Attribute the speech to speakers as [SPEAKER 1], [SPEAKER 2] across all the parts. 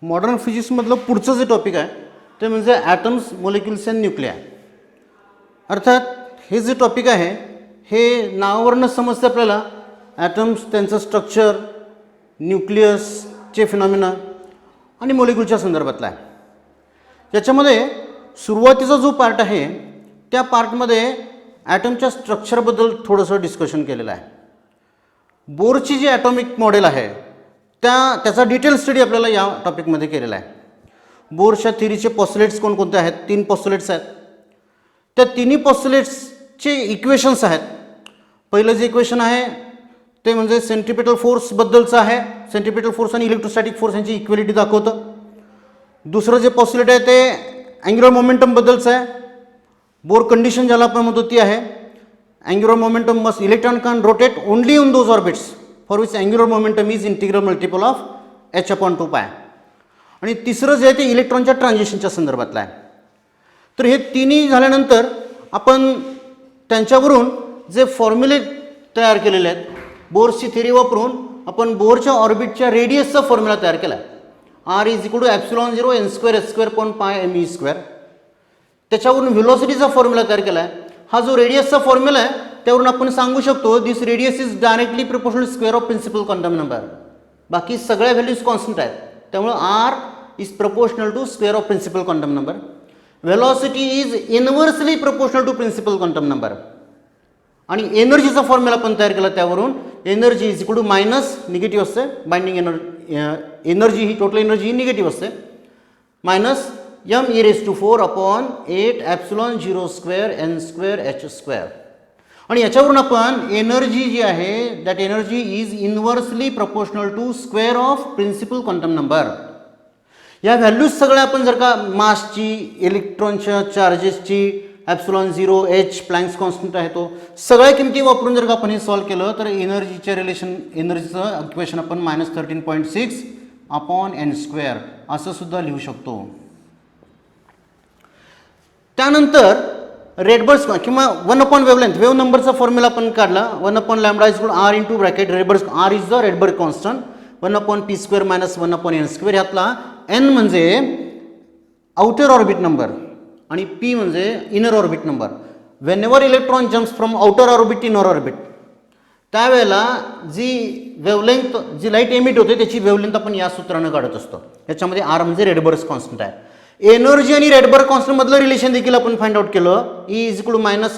[SPEAKER 1] Modern फिजिक्समधलं पुढचं जे topic आहे ते म्हणजे ॲटम्स, मोलिक्युल्स अँड न्यूक्लिया. अर्थात हे जे टॉपिक आहे हे नावावरूनच समजतं आपल्याला. ॲटम्स, त्यांचं स्ट्रक्चर, न्यूक्लियसचे फिनॉमिना आणि मोलिक्युलच्या संदर्भातला आहे. याच्यामध्ये सुरुवातीचा जो पार्ट आहे त्या पार्टमध्ये ॲटमच्या स्ट्रक्चरबद्दल थोडंसं डिस्कशन केलेलं आहे. बोरची जी ॲटॉमिक मॉडेल आहे त्याचा डिटेल स्टडी आपल्याला या टॉपिकमध्ये केलेला आहे. बोरच्या थिअरीचे पॉस्युलेट्स कोणकोणते आहेत? 3 पॉस्युलेट्स आहेत. त्या तिन्ही पॉस्युलेट्सचे इक्वेशन्स आहेत. पहिलं जे इक्वेशन आहे ते म्हणजे सेंट्रिपेटल फोर्सबद्दलचं आहे. सेंट्रिपेटल फोर्स आणि इलेक्ट्रोस्टॅटिक फोर्स यांची इक्वेलिटी दाखवतं. दुसरं जे पॉस्युलेट आहे ते अँग्युलर मोमेंटमबद्दलचं आहे. बोर कंडिशन ज्याला आपण म्हणतो ती आहे angular momentum must electron can rotate only on those orbits for which angular momentum is integral multiple of h/2π. आणि तिसरं जे आहे ते इलेक्ट्रॉनच्या ट्रान्झिशनच्या संदर्भातलं आहे. तर हे तिन्ही झाल्यानंतर आपण त्यांच्यावरून जे फॉर्म्युले तयार केलेले आहेत, बोर्सची थिअरी वापरून आपण बोरच्या ऑर्बिटच्या रेडियसचा फॉर्म्युला तयार केला आहे. r = ε0 n² h²π me². त्याच्यावरून व्हेलॉसिटीचा फॉर्म्युला तयार केला आहे. हा जो रेडियसचा फॉर्म्युला आहे त्यावरून आपण सांगू शकतो this radius is directly proportional square of principal quantum number. बाकी सगळ्या व्हॅल्यूज कॉन्स्टंट आहेत, त्यामुळे r is proportional to square of principal quantum number. Velocity is inversely proportional to principal quantum number. आणि एनर्जीचा फॉर्म्युला पण तयार केला, त्यावरून energy is equal to minus negative असते. बाइंडिंग एनर्जी ही टोटल एनर्जी ही निगेटिव्ह असते. Minus me⁴/8 ε0² n² h². आणि याच्यावरून आपण एनर्जी जी आहे that energy is inversely proportional to square of principal quantum number. या व्हॅल्यूज सगळ्या आपण जर का मासची, इलेक्ट्रॉनच्या चार्जेसची, ε0 h प्लँक्स कॉन्स्टंट आहे तो, सगळ्या किमती वापरून जर का आपण हे सॉल्व्ह केलं तर एनर्जीच्या एनर्जीचं इक्वेशन आपण -13.6/n² असं सुद्धा लिहू शकतो. त्यानंतर रेडबर्ग्स किंवा 1/, वेव्ह नंबरचा फॉर्म्युला आपण काढला. 1/λ r × bracket Rydberg, r is the Rydberg constant, 1/p² - 1/n². ह्यातला n म्हणजे आउटर ऑर्बिट नंबर आणि p म्हणजे inner orbit number. Whenever electron jumps from outer orbit to inner orbit त्यावेळेला जी वेव्हलेंथ, जी लाईट एमिट होते त्याची wavelength आपण या सूत्रानं काढत असतो. याच्यामध्ये r म्हणजे रेडबर्ग कॉन्स्टंट आहे. एनर्जी आणि रेडबर्ग कॉन्स्टंट मधलं रिलेशन देखील आपण फाइंड आउट केलं. E =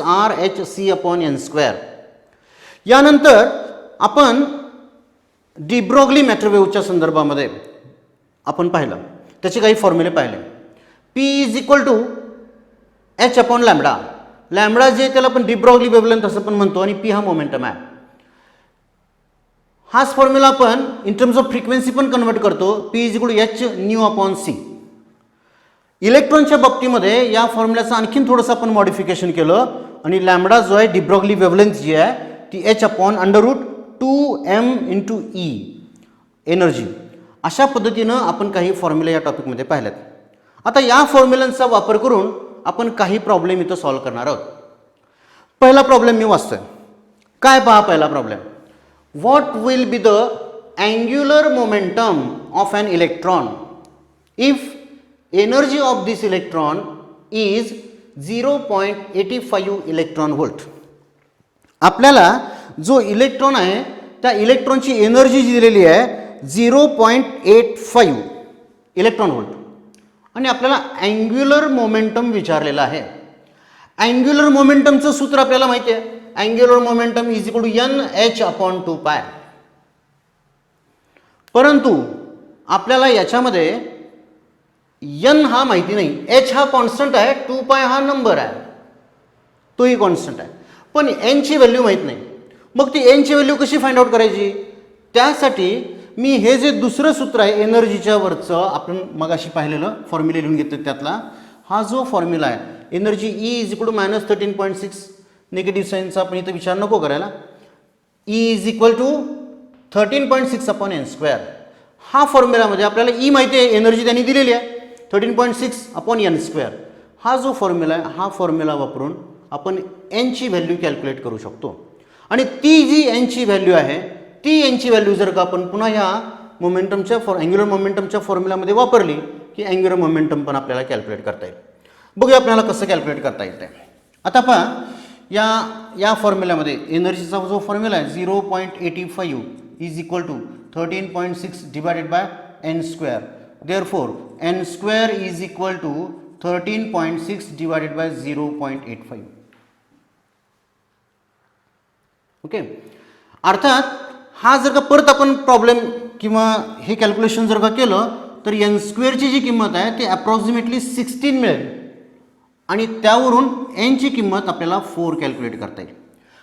[SPEAKER 1] -RhC/n². यानंतर आपण डी ब्रॉग्ली मॅटर वेव्हच्या संदर्भामध्ये आपण पाहिलं, त्याचे काही फॉर्म्युले पाहिले. P = h/λ. लॅम्बडा जे त्याला आपण डी ब्रॉग्ली वेव्हलेंथ असं पण म्हणतो आणि p हा मोमेंटम आहे. हाच फॉर्म्युला आपण इन टर्म्स ऑफ फ्रिक्वेन्सी पण कन्वर्ट करतो. P = hν/c. इलेक्ट्रॉनच्या बाबतीमध्ये या फॉर्म्युल्याचं आणखीन थोडंसं आपण मॉडिफिकेशन केलं आणि लॅम्बडा जो आहे डी ब्रॉग्ली वेव्हलेंथ जी आहे ती h/√2m × e एनर्जी. अशा पद्धतीनं आपण काही फॉर्म्युले या टॉपिकमध्ये पाहिलेत. आता या फॉर्म्युलांचा वापर करून आपण काही प्रॉब्लेम इथं सॉल्व्ह करणार आहोत. पहिला प्रॉब्लेम मी वाचतोय. काय पहा पहिला problem. What will be the angular momentum of an electron if energy of this electron is 0.85 electron volt. आपल्याला जो इलेक्ट्रॉन आहे त्या इलेक्ट्रॉनची एनर्जी जी दिलेली आहे 0.85 इलेक्ट्रॉन व्होल्ट आणि आपल्याला अँग्युलर मोमेंटम विचारलेला आहे. अँग्युलर मोमेंटमचं सूत्र आपल्याला माहिती आहे. Angular momentum is equal to nh/2π. परंतु आपल्याला याच्यामध्ये n हा माहिती नाही, h हा कॉन्स्टंट आहे, 2π हा नंबर आहे, तोही कॉन्स्टंट आहे, पण n ची व्हॅल्यू माहीत नाही. मग ती n ची व्हॅल्यू कशी फाइंड आउट करायची? त्यासाठी मी हे जे दुसरं सूत्र आहे एनर्जीच्या वरचं आपण मगाशी पाहिलेलं फॉर्म्युला लिहून घेतलं, त्यातला हा जो फॉर्म्युला आहे एनर्जी E = -13.6, निगेटिव्ह साईनचा आपण इथं विचार नको करायला. E = 13.6/n². हा फॉर्म्युलामध्ये आपल्याला E माहिती आहे, एनर्जी त्यांनी दिलेली आहे 13.6/n². हा जो फॉर्म्युला आहे हा फॉर्म्युला वापरून आपण n ची व्हॅल्यू कॅल्क्युलेट करू शकतो. आणि ती जी n ची व्हॅल्यू आहे ती n ची व्हॅल्यू जर का आपण पुन्हा ह्या मोमेंटमच्या अँग्युलर मोमेंटमच्या फॉर्म्युलामध्ये वापरली की अँग्युलर मोमेंटम पण आपल्याला कॅल्क्युलेट करता येईल. बघूया आपल्याला कसं कॅल्क्युलेट करता येईल ते. आता पहा या फॉर्म्युल्यामध्ये एनर्जीचा जो फॉर्म्युला आहे 0.85 is equal to 13.6 divided by n square. Therefore n square is equal to 13.6 divided by 0.85. Okay. अर्थात हा जर का परत आपण प्रॉब्लेम किंवा हे कॅल्क्युलेशन जर का केलं तर एन स्क्वेअरची जी किंमत आहे ती अप्रॉक्सिमेटली 16 मिळेल आणि त्यावरून एनची किंमत आपल्याला 4 कॅल्क्युलेट करता येईल.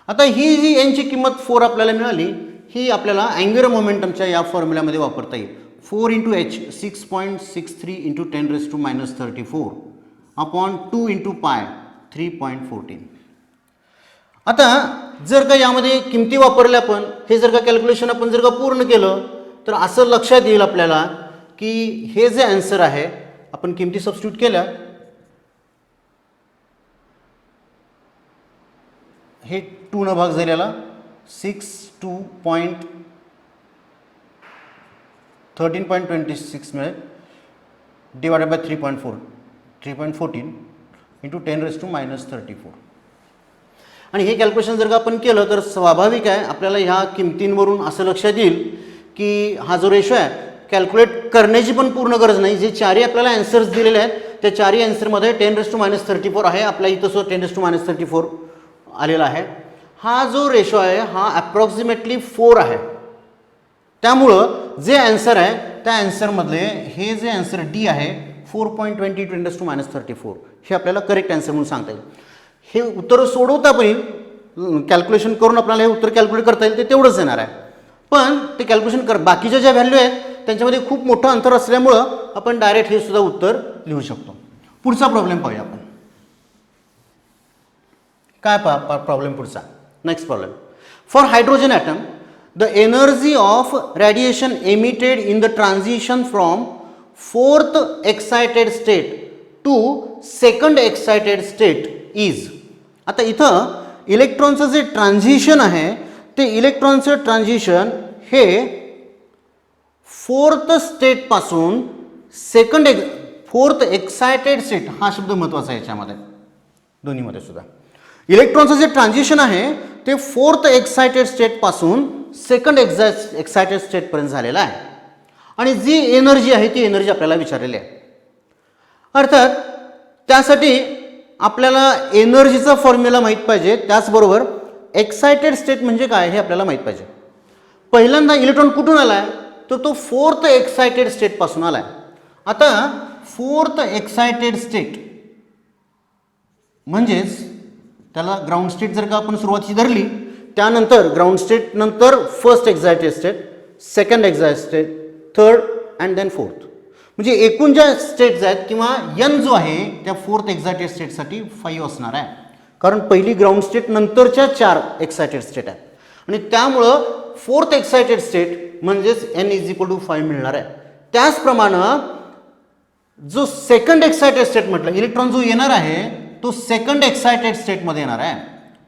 [SPEAKER 1] आता ही जी एनची किंमत 4 आपल्याला मिळाली ही आपल्याला अँग्युलर मोमेंटमच्या या फॉर्म्युल्यामध्ये वापरता येईल. 4 into H 6.63 into 10⁻34 upon 2 into pi 3.14. आता जर का यामध्ये किमती वापरल्या आपण हे जर का कॅल्क्युलेशन आपण जर का पूर्ण केलं तर असं लक्षात येईल आपल्याला की हे जे आन्सर आहे आपण किमती सबस्टिट्यूट केल्या हे 2 न भाग झालेला 13.26 मिळेल डिवायडेड बाय 3.14 इंटू 10⁻34. आणि हे कॅल्क्युलेशन जर का आपण केलं तर स्वाभाविक आहे आपल्याला ह्या किमतींवरून असं लक्षात येईल की हा जो रेशो आहे कॅल्क्युलेट करण्याची पण पूर्ण गरज नाही. जे चारही आपल्याला आन्सर्स दिलेले आहेत त्या चारही आन्सरमध्ये 10⁻34 आहे. आपल्या इथं सुद्धा 10⁻34 आलेला आहे. हा जो रेशो आहे हा अप्रॉक्सिमेटली 4 आहे. त्यामुळं जे आन्सर आहे त्या आन्सरमधले हे जे आन्सर डी आहे 4.20 × 10⁻34 हे आपल्याला करेक्ट आन्सर म्हणून सांगता येईल. हे उत्तर सोडवता पण येईल कॅल्क्युलेशन करून आपल्याला हे उत्तर कॅल्क्युलेट करता येईल ते तेवढंच येणार आहे. पण ते कॅल्क्युलेशन बाकीच्या ज्या व्हॅल्यू आहेत त्यांच्यामध्ये खूप मोठं अंतर असल्यामुळं आपण डायरेक्ट हे सुद्धा उत्तर लिहू शकतो. पुढचा प्रॉब्लेम पाहूया आपण. काय प्रॉब्लेम पुढचा. Next problem. For hydrogen atom the energy of radiation emitted in the transition from 4th excited state to 2nd excited state is. आता इथं इलेक्ट्रॉनचं जे ट्रान्झिशन आहे ते इलेक्ट्रॉनचं ट्रान्झिशन हे 4th स्टेटपासून 4th एक्सायटेड स्टेट हा शब्द महत्त्वाचा आहे याच्यामध्ये दोन्हीमध्ये सुद्धा. इलेक्ट्रॉनचं जे ट्रान्झिशन आहे ते 4th एक्सायटेड स्टेटपासून 2nd एक्सायटेड स्टेटपर्यंत झालेलं आहे आणि जी एनर्जी आहे ती एनर्जी आपल्याला विचारलेली आहे. अर्थात त्यासाठी आपल्याला एनर्जीचा फॉर्म्युला माहीत पाहिजे. त्याचबरोबर एक्सायटेड स्टेट म्हणजे काय हे आपल्याला माहीत पाहिजे. पहिल्यांदा इलेक्ट्रॉन कुठून आला आहे तर तो 4th एक्सायटेड स्टेटपासून आला आहे. आता 4th एक्सायटेड स्टेट म्हणजेच त्याला ग्राउंड स्टेट जर का आपण सुरुवातीची धरली त्यानंतर ग्राउंड स्टेट नंतर 1st excited state 2nd excited state 3rd and then 4th म्हणजे एकूण ज्या स्टेट्स आहेत किंवा एन जो आहे त्या 4th एक्सायटेड स्टेटसाठी 5 असणार आहे. कारण पहिली ग्राउंड स्टेट नंतरच्या 4 एक्सायटेड स्टेट आहेत आणि त्यामुळं 4th एक्सायटेड स्टेट म्हणजेच n इज इक्वल टू 5 मिळणार आहे. त्याचप्रमाणे जो 2nd एक्सायटेड स्टेट म्हटलं इलेक्ट्रॉन जो येणार आहे तो 2nd एक्सायटेड स्टेटमध्ये येणार आहे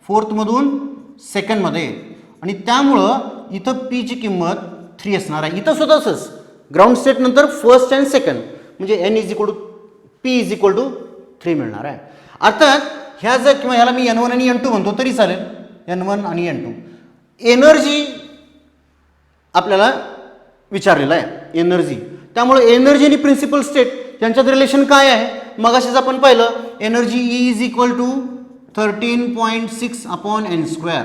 [SPEAKER 1] 4th मधून 2nd मध्ये आणि त्यामुळं इथं पी ची किंमत 3 असणार आहे. इथं सुद्धा असंच ग्राउंड स्टेट नंतर 1st अँड 2nd म्हणजे n is equal to P is equal to 3 मिळणार आहे. अर्थात ह्या जर किंवा ह्याला मी n1 आणि n2 म्हणतो तरी चालेल. n1 आणि n2 एनर्जी आपल्याला विचारलेलं आहे एनर्जी. त्यामुळे एनर्जी आणि प्रिन्सिपल स्टेट यांच्यात रिलेशन काय आहे मगाशीच आपण पाहिलं. Energy E is equal to 13.6 upon n square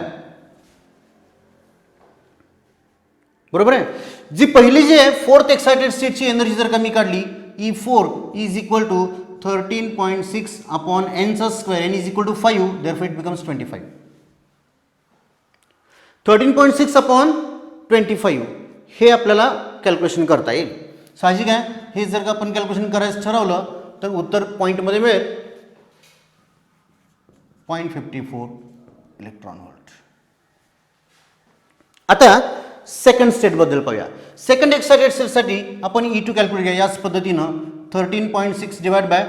[SPEAKER 1] बरोबर आहे. जी पहिली जी आहे 4th एक्सायटेड स्टेटची एनर्जी जर का मी काढली E4 is equal to 13.6 upon nचा square n is equal to 5 therefore it becomes 25. 13.6 upon 25 हे आपल्याला कॅल्क्युलेशन करता येईल. साहजिक आहे हे जर का आपण कॅल्क्युलेशन करायचं ठरवलं तर उत्तर पॉईंटमध्ये मिळेल 0.54 इलेक्ट्रॉन व्होल्ट. आता 2nd स्टेटबद्दल पाहूया. 2nd एक्सायटेड स्टेटसाठी आपण E2 कॅल्क्युलेट करूया याच पद्धतीनं 13.6 डिवाइड बाय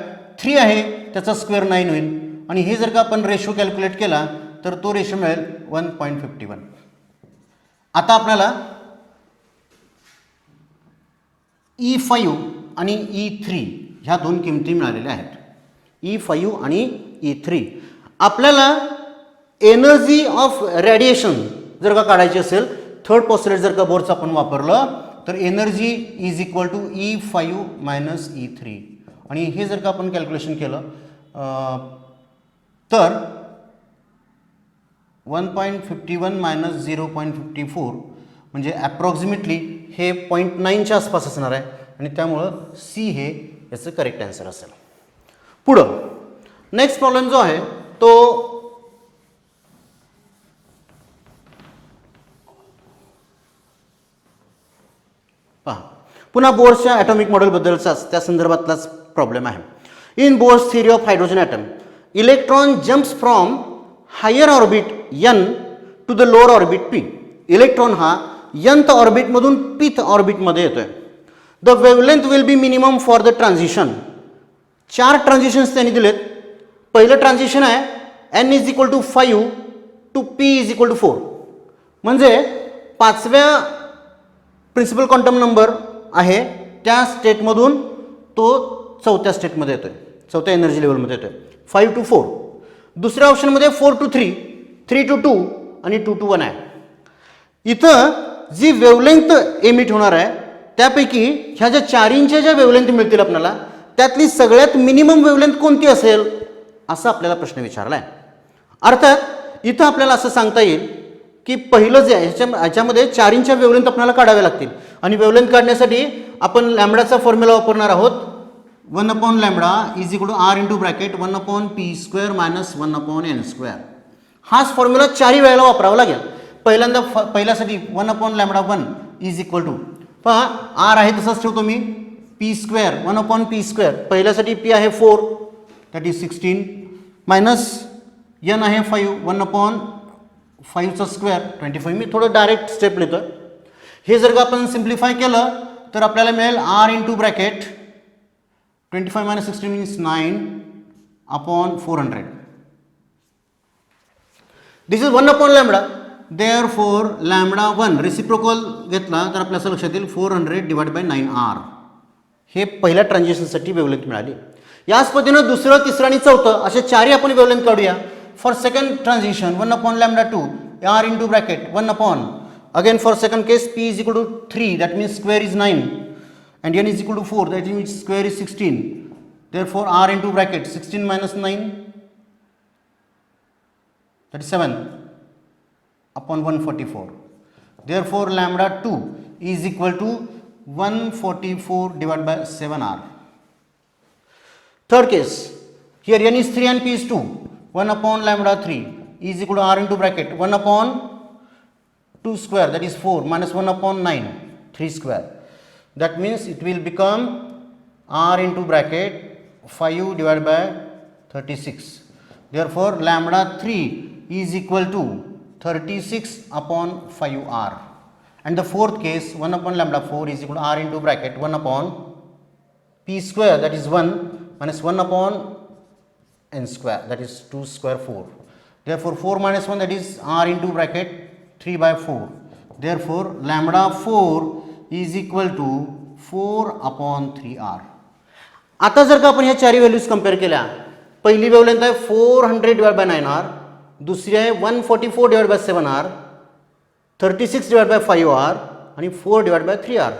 [SPEAKER 1] 3 आहे त्याचा स्क्वेअर 9 होईल आणि हे जर का आपण रेशो कॅल्क्युलेट केला तर तो रेशो मिळेल 1.51. आता आपल्याला E5 आणि E3 ह्या दोन किमती मिळालेल्या आहेत. E5 आणि E3. आपल्याला एनर्जी ऑफ रेडिएशन जर का काढायची असेल, थर्ड पॉस्टुलेट जर का बोरचं आपण वापरलं तर energy is equal to E5 minus E3. आणि हे जर का आपण कॅल्क्युलेशन केलं तर 1.51 मायनस 0.54 म्हणजे ॲप्रॉक्सिमेटली हे 0.9च्या आसपास असणार आहे आणि त्यामुळं सी हे याचं करेक्ट आन्सर असेल. पुढं नेक्स्ट प्रॉब्लेम जो आहे तो पहा, पुन्हा बोर्सच्या ॲटॉमिक मॉडेलबद्दलचाच त्या संदर्भातलाच प्रॉब्लेम आहे. In Bohr's theory of hydrogen atom electron jumps from higher orbit n to the lower orbit p. Electron हा nth ऑर्बिटमधून pth ऑर्बिटमध्ये येतोय. The wavelength will be minimum for the transition. 4 transitions त्यांनी दिलेत. पहिलं ट्रान्झिशन आहे n is equal to 5 to p is equal to 4. म्हणजे 5व्या प्रिन्सिपल क्वांटम नंबर आहे त्या स्टेटमधून तो 4थ्या स्टेटमध्ये येतोय, 4थ्या एनर्जी लेवलमध्ये येतोय. 5 टू 4. दुसऱ्या ऑप्शनमध्ये 4 टू 3, 3 टू 2 आणि 2 टू 1 आहे. इथं जी वेवलेंथ एमिट होणार आहे त्यापैकी ह्या ज्या चारींच्या ज्या वेवलेंथ मिळतील आपल्याला त्यातली सगळ्यात मिनिमम वेवलेंथ कोणती असेल असा आपल्याला प्रश्न विचारला आहे. अर्थात इथं आपल्याला असं सांगता येईल की पहिलं जे आहे ह्याच्यामध्ये चारींच्या वेवलेंथ आपल्याला काढाव्या लागतील आणि वेवलेंथ काढण्यासाठी आपण लॅम्बडाचा फॉर्म्युला वापरणार आहोत. 1 upon lambda is equal to R into bracket 1 upon P square minus 1 upon N square. हाच फॉर्म्युला 4ही वेळेला वापरावा लागेल. पहिल्यासाठी 1 upon lambda 1 is equal to पहा आर आहे तसंच ठेवतो मी, P square 1 upon P square, पहिल्यासाठी पी आहे 4 दॅट इज 16 मायनस एन आहे 5 1 अपॉन 5चा स्क्वेअर 25. मी थोडं डायरेक्ट स्टेप लिहितो. हे जर का आपण सिम्प्लिफाय केलं तर आपल्याला मिळेल R into bracket 25 minus 16 means 9 upon 400. This is 1 upon lambda. Therefore lambda 1 reciprocal घेतला तर आपल्या असं लक्षात येईल 400 डिवाइड बाय 9r. हे पहिल्या ट्रान्झिशनसाठी वेवलेंथ मिळाली. याच पद्धतीनं दुसरं, तिसरं आणि चौथं असे चारही आपण वेवलेंथ काढूया. For second transition 1 upon lambda 2 r into bracket 1 upon, again for second case p is equal to 3 that means square is 9 and n is equal to 4 that means square is 16. Therefore r into bracket 16 minus 9 that is 7 upon 144. Therefore lambda 2 is equal to 144 divided by 7r. Third case, here n is 3 and p is 2. 1 upon lambda 3 is equal to r into bracket 1 upon 2 square that is 4 minus 1 upon 9 3 square. That means it will become r into bracket 5 divided by 36. Therefore lambda 3 is equal to 36 upon 5r. And the fourth case 1 upon lambda 4 is equal to r into bracket 1 upon p square that is 1 minus 1 upon n square that is 2 square 4. Therefore 4 minus 1 that is r into bracket 3 by 4. Therefore lambda 4 is equal to 4 upon 3r. आता जर का आपण ह्या चारही values compare केल्या, पहिली wavelength आहे 400 divide by 9r, दुसरी आहे 144 divide by 7r, 36 divide by 5r आणि 4 डिवाइड बाय 3r.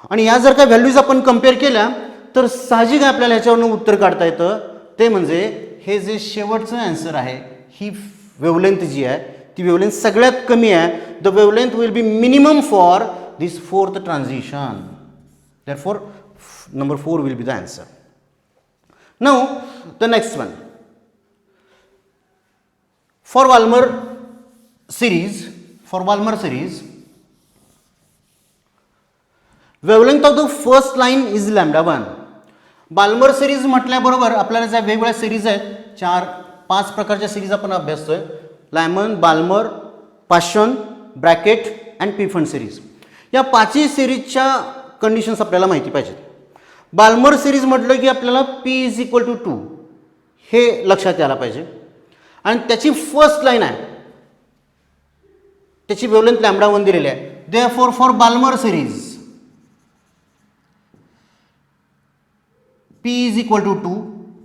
[SPEAKER 1] आणि या जर का व्हॅल्यूज आपण कंपेअर केल्या तर साहजिक आपल्याला ह्याच्यावरून उत्तर काढता येतं. ते म्हणजे हे जे शेवटचं आन्सर आहे ही वेवलेंथ जी आहे ती वेवलेंथ सगळ्यात कमी आहे. The wavelength will be minimum for this fourth transition. Therefore number 4 will be the answer. Now the next one. For Balmer series wavelength of the first line is lambda 1. Balmer series म्हटल्याबरोबर आपल्याला ज्या वेगवेगळ्या series आहेत 4-5 प्रकारच्या series आपण अभ्यासतोय. Lyman, Balmer, Paschen, Brackett and Pfund series. या 5ही सिरीजच्या कंडिशन्स आपल्याला माहिती पाहिजेत. बाल्मर सिरीज म्हटलं की आपल्याला p इज इक्वल टू 2 हे लक्षात यायला पाहिजे आणि त्याची फर्स्ट लाईन आहे त्याची वेवलेंथ लॅम्बडा 1 दिलेली आहे. Therefore for Balmer series P is equal to 2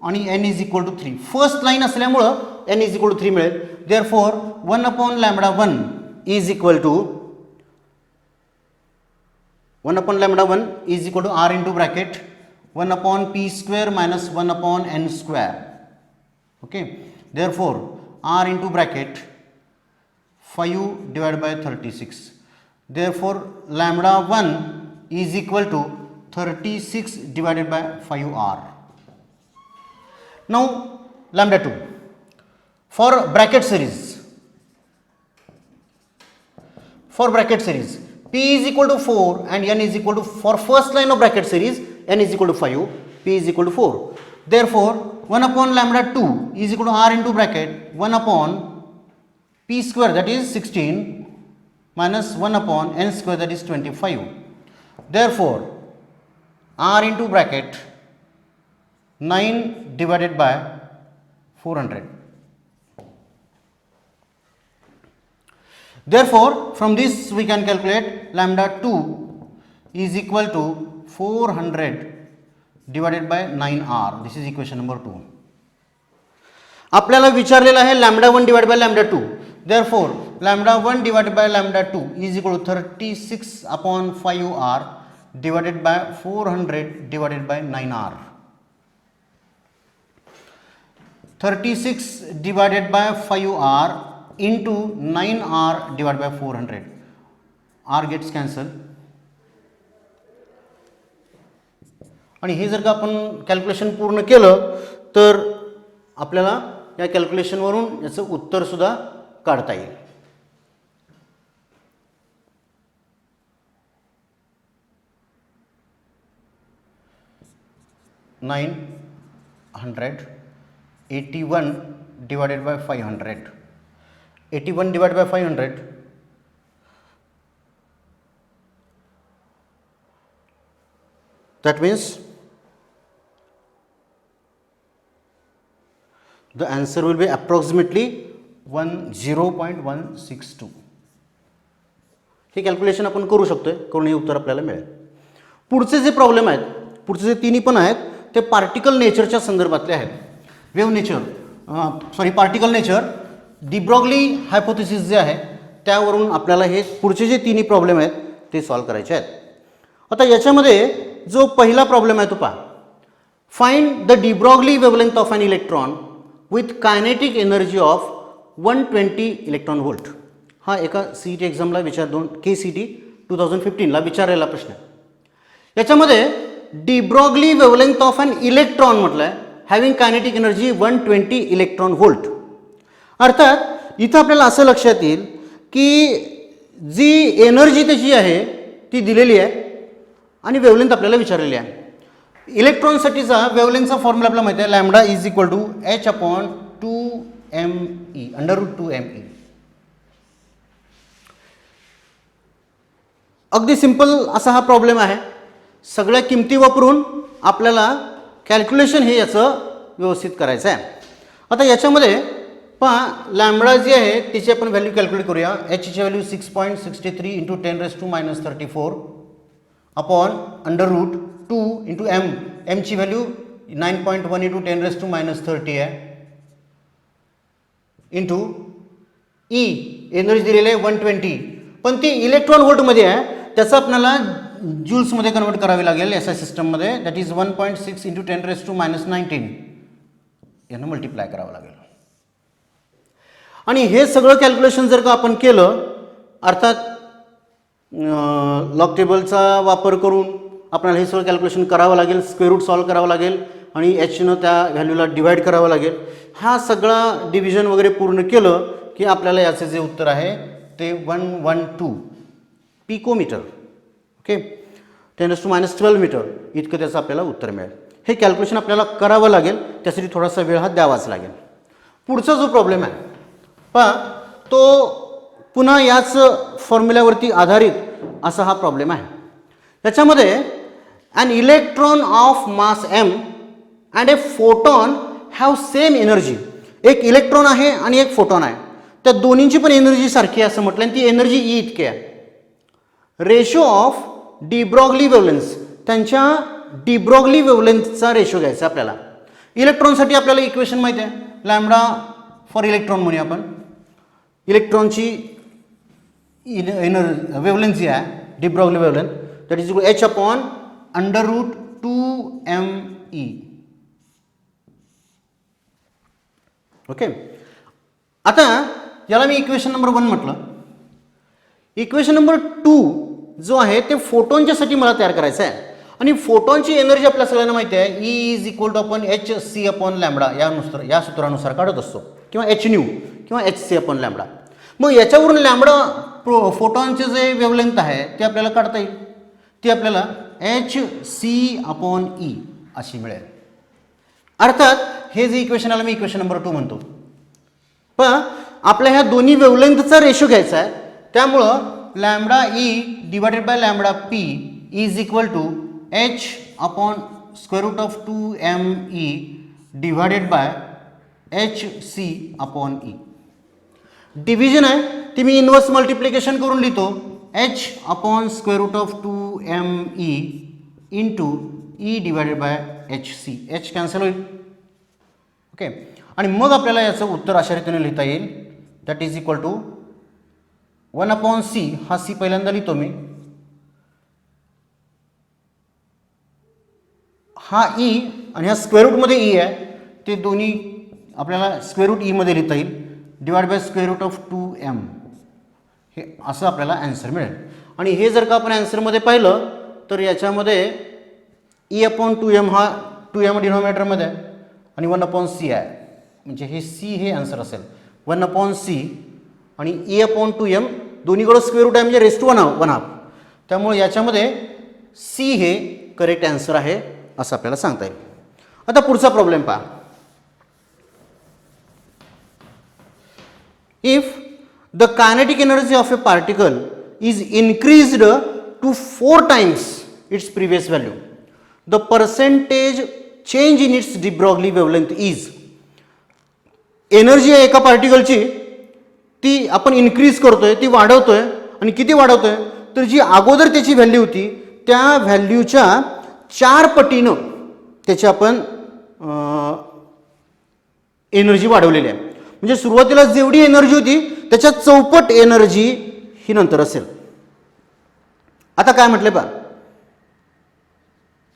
[SPEAKER 1] आणि N is equal to 3. First line असल्यामुळं N इज इक्वल टू 3 मिळेल. Therefore 1/λ1 is equal to 1/λ1 is equal to R into bracket 1/p square minus 1/n square. Okay, therefore R into bracket 5 divided by 36. Therefore, λ1 is equal to 36 divided by 5R. Now, λ2 for bracket series. For bracket series, P is equal to 4 and N is equal to, for first line of bracket series, N is equal to 5, P is equal to 4. Therefore, 1/λ2 is equal to R into bracket 1/P square, that is 16, minus 1/n square, that is 25. Therefore, R into bracket 9 divided by 400. Therefore, from this we can calculate λ2 is equal to 400 divided by 9R. This is equation number 2. आपल्याला विचारलेला आहे λ1 divided by λ2. Therefore, λ1 divided by λ2 is equal to 36/5R divided by 400 divided by 9R. 36 divided by 5R into 9R divided by 400. R gets cancelled. आणि हे जर का आपण calculation पूर्ण केलं तर आपल्याला या कॅल्क्युलेशनवरून याचं उत्तर सुद्धा काढता येईल. $981 divided by 500. 81 divided by 500. That means the answer will be approximately 0.162. हे कॅल्क्युलेशन आपण करू शकतोय, करून हे उत्तर आपल्याला मिळेल. पुढचे जे प्रॉब्लेम आहेत, पुढचे जे तिन्ही पण आहेत ते पार्टिकल नेचरच्या संदर्भातले आहेत. Wave nature, particle nature, de Broglie hypothesis जे आहे त्यावरून आपल्याला हे पुढचे जे तिन्ही प्रॉब्लेम आहेत ते सॉल्व्ह करायचे आहेत. आता याच्यामध्ये जो पहिला प्रॉब्लेम आहे तो पहा. Find the de Broglie wavelength of an electron with kinetic energy of 120 electron volt. हा एका CET एक्झामला KCET 2015ला विचारलेला प्रश्न आहे. याच्यामध्ये de Broglie wavelength of an electron म्हटलं आहे having kinetic energy 120 electron volt. अर्थात इथं आपल्याला असं लक्षात येईल की जी एनर्जी त्याची आहे ती दिलेली आहे आणि वेवलेंथ आपल्याला विचारलेली आहे. इलेक्ट्रॉनसाठीचा वेवलेंथचा फॉर्म्युला आपल्याला माहिती आहे, lambda is equal to h/2me √2me. अगदी सिंपल असा हा प्रॉब्लेम आहे. सगळ्या किमती वापरून आपल्याला कॅल्क्युलेशन हे याचं व्यवस्थित करायचं आहे. आता याच्यामध्ये पहा, लॅम्बडा जी आहे तिची आपण व्हॅल्यू कॅल्क्युलेट करूया. ची value 6.63 into 10⁻⁻34 upon √2 into m ची व्हॅल्यू 9.1 इंटू 10⁻30 आहे इंटू ई एनर्जी दिलेली आहे 120, पण ती इलेक्ट्रॉन व्होल्टमध्ये आहे, त्याचं आपल्याला ज्यूल्समध्ये कन्वर्ट करावी लागेल SI सिस्टममध्ये. दॅट इज 1.6 इंटू 10⁻19 यांना मल्टिप्लाय करावं लागेल. आणि हे सगळं कॅल्क्युलेशन जर का आपण केलं, अर्थात लॉग टेबलचा वापर करून आपल्याला हे सगळं कॅल्क्युलेशन करावं लागेल, स्क्वेअर रूट सॉल्व करावं लागेल आणि Hनं त्या व्हॅल्यूला डिवाईड करावं लागेल. हा सगळा डिव्हिजन वगैरे पूर्ण केलं की आपल्याला याचे जे उत्तर आहे ते 112 पिकोमीटर, ओके, 10⁻12 मीटर इतकं त्याचं आपल्याला उत्तर मिळेल. हे कॅल्क्युलेशन आपल्याला करावं लागेल, त्यासाठी थोडासा वेळ हा द्यावाच लागेल. पुढचा जो प्रॉब्लेम आहे पहा, तो पुन्हा याच फॉर्म्युल्यावरती आधारित असा हा प्रॉब्लेम आहे. त्याच्यामध्ये an electron of mass m and a photon have same energy. एक इलेक्ट्रॉन आहे आणि एक फोटॉन आहे, त्या दोन्हींची पण एनर्जी सारखी आहे असं म्हटलं आणि ती एनर्जी E इतकी आहे. रेशो ऑफ डी ब्रॉग्ली वेवलेन्स, त्यांच्या डिब्रॉग्ली वेव्हलेंथचा रेशो घ्यायचा आपल्याला. इलेक्ट्रॉनसाठी आपल्याला इक्वेशन माहिती आहे, लॅम्बडा फॉर इलेक्ट्रॉन म्हणूया आपण. इलेक्ट्रॉनची वेव्हलेंथ जी आहे de Broglie wavelength that is equal h upon √2me. Okay. आता याला मी इक्वेशन नंबर 1 म्हटलं. इक्वेशन नंबर 2 जो आहे ते फोटॉनच्यासाठी मला तयार करायचं आहे. आणि फोटॉनची एनर्जी आपल्या सगळ्यांना माहिती आहे E इज इक्वल टू आपण hc अपॉन लॅम्बडा या सूत्रानुसार काढत असतो, किंवा h न्यू किंवा hc अपॉन लॅम्बडा. मग याच्यावरून लॅम्बडा फोटॉनचे जे वेव्हलेंथ आहे ते आपल्याला काढता येईल. ती आपल्याला hc अपॉन E अशी मिळेल. अर्थात हे जे इक्वेशन आलं मी इक्वेशन नंबर 2 म्हणतो. पण आपल्या ह्या दोन्ही वेव्हलेंथचा रेशो घ्यायचा आहे, त्यामुळं lambda E divided by lambda P is equal to h upon square root of 2me divided by hc upon E. Division आहे ती मी इन्व्हर्स मल्टिप्लिकेशन करून लिहितो, h upon square root of 2me into E divided by hc. h cancel होईल. Okay. आणि मग आपल्याला याचं उत्तर अशा रीतीने लिहिता येईल, that is equal to 1 upon c. हा c पहिल्यांदा लिहितो मी, हा E आणि हा स्क्वेअर रूटमध्ये E आहे, ते दोन्ही आपल्याला स्क्वेअर रूट E मध्ये लिहिता येईल, divide by square root of 2m. हे असं आपल्याला आन्सर मिळेल. आणि हे जर का आपण आन्सरमध्ये पाहिलं तर याच्यामध्ये E अपॉन 2m हा 2m डिनॉमिनेटरमध्ये आहे आणि 1 अपॉन c आहे, म्हणजे हे c हे आन्सर असेल 1 अपॉन c. आणि E अपॉन 2m दोन्हीकडं स्क्वेअर रूट आहे म्हणजे रेस टू 1/2. त्यामुळे याच्यामध्ये c हे करेक्ट आन्सर आहे असं आपल्याला सांगता येईल. आता पुढचा प्रॉब्लेम पहा. If the kinetic energy of a particle is increased to 4 times its previous value, the percentage change in its de Broglie wavelength is. Energy आहे एका पार्टिकलची, ती आपण इन्क्रीज करतोय, ती वाढवतोय. आणि किती वाढवतोय तर जी अगोदर त्याची व्हॅल्यू होती त्या व्हॅल्यूच्या 4 पटीनं त्याची आपण एनर्जी वाढवलेली आहे. म्हणजे सुरुवातीला जेवढी एनर्जी होती त्याच्या चौपट एनर्जी ही नंतर असेल. आता काय म्हटलं पहा,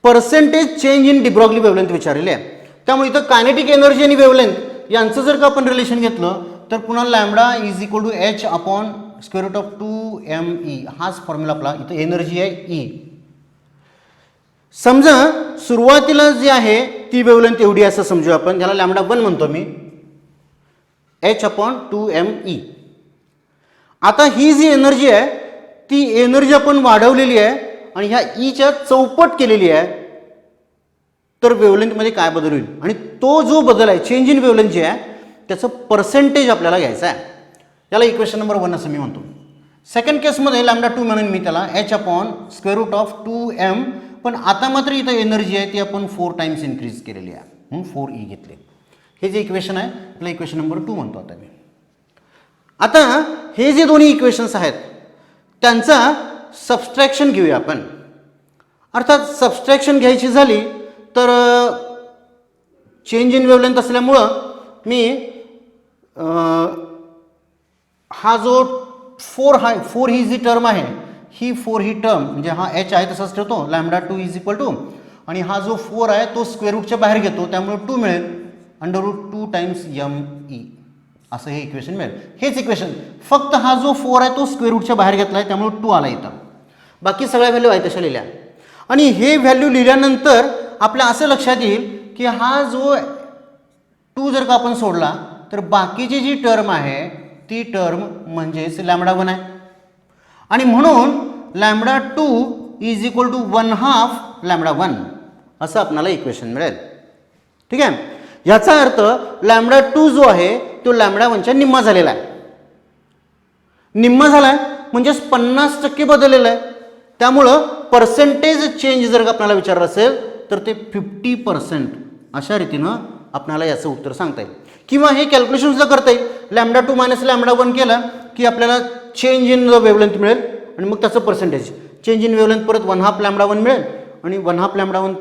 [SPEAKER 1] percentage change in de Broglie wavelength विचारलेली आहे. त्यामुळे इथं कायनेटिक एनर्जी आणि वेव्हलेंथ यांचं जर का आपण रिलेशन घेतलं तर पुन्हा lambda is equal to h upon square root of 2me. हाच फॉर्म्युला आपला. इथं एनर्जी आहे E. समजा सुरुवातीला जी आहे ती वेव्हलेंथ एवढी असं समजू आपण, ज्याला लॅम्बडा 1 म्हणतो मी, h अपॉन 2me. आता ही जी एनर्जी आहे ती एनर्जी आपण वाढवलेली आहे आणि ह्या ईच्या चौपट केलेली आहे, तर वेव्हलेंथमध्ये काय बदल होईल. आणि तो जो बदल आहे चेंज इन वेव्हलेंथ जे आहे त्याचं पर्सेंटेज आपल्याला घ्यायचं आहे. याला इक्वेशन नंबर 1 असं मी म्हणतो. सेकंड केसमध्ये लॅम्बडा 2 म्हणून मी त्याला h upon square root of 2m. पण आता मात्र इथं एनर्जी आहे ती आपण 4 times इन्क्रीज केलेली आहे म्हणून 4e घेतले. हे जे इक्वेशन आहे त्याला इक्वेशन नंबर 2 म्हणतो आता मी. आता हे जे दोन्ही इक्वेशन्स आहेत त्यांचा सबस्ट्रॅक्शन घेऊया आपण. अर्थात सबस्ट्रॅक्शन घ्यायची झाली तर चेंज इन वेव्हलेंथ असल्यामुळं मी हा जो 4 ही जी टर्म आहे ही 4 ही टर्म म्हणजे हा h आहे तसाच ठेवतो, लॅम्बडा 2 इज इक्वल टू, आणि हा जो 4 आहे तो स्क्वेअर रूटच्या बाहेर घेतो त्यामुळे 2 मिळेल, √2 times me असं हे इक्वेशन मिळेल. हेच इक्वेशन, फक्त हा जो 4 आहे तो स्क्वेअर रूटच्या बाहेर घेतला आहे त्यामुळे 2 आला इथं. बाकी सगळ्या व्हॅल्यू आहे तशा लिहिल्या. आणि हे व्हॅल्यू लिहिल्यानंतर आपल्या असं लक्षात येईल की हा जो 2 जर का आपण सोडला तर बाकीची जी टर्म आहे ती टर्म म्हणजेच लॅम्बडा 1 आहे. आणि म्हणून lambda 2 is equal to 1/2 lambda 1 असं आपल्याला इक्वेशन मिळेल. ठीक आहे. याचा अर्थ लॅम्बडा 2 जो आहे तो लॅम्बडा 1च्या निम्मा झालेला आहे. निम्मा झाला आहे म्हणजेच 50% बदललेला आहे. त्यामुळं पर्सेंटेज चेंज जर का आपल्याला विचारलं असेल तर ते 50% अशा रीतीनं आपल्याला याचं उत्तर सांगता येईल. किंवा हे कॅल्क्युलेशन सुद्धा करता येईल. लॅम्बडा 2 मायनस लॅम्बडा 1 केला की आपल्याला चेंज इन वेव्हलेंथ मिळेल आणि मग त्याचं पर्सेंटेज चेंज इन वेव्हलेंथ परत 1/2 लॅम्बडा 1 मिळेल आणि 1/2 लॅम्बडा 1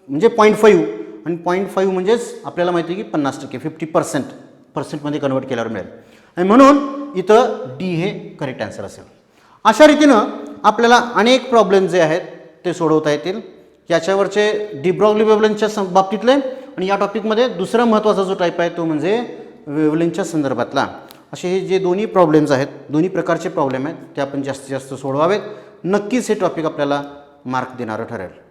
[SPEAKER 1] म्हणजे 0.5 आणि 0.5 म्हणजेच आपल्याला माहिती आहे की 50% 50%मध्ये कन्वर्ट केल्यावर मिळेल आणि म्हणून इथं डी हे करेक्ट आन्सर असेल. अशा रीतीनं आपल्याला अनेक प्रॉब्लेम जे आहेत ते सोडवता येतील. याच्यावरचे डी ब्रॉग्ली वेव्हलेंथच्या बाबतीतले आणि या टॉपिकमध्ये दुसरा महत्त्वाचा जो टाईप आहे तो म्हणजे वेव्हलेंथच्या संदर्भातला. असे हे जे दोन्ही प्रॉब्लेम्स आहेत, दोन्ही प्रकारचे प्रॉब्लेम आहेत ते आपण जास्तीत जास्त सोडवावेत. नक्कीच हे टॉपिक आपल्याला मार्क देणारं ठरेल.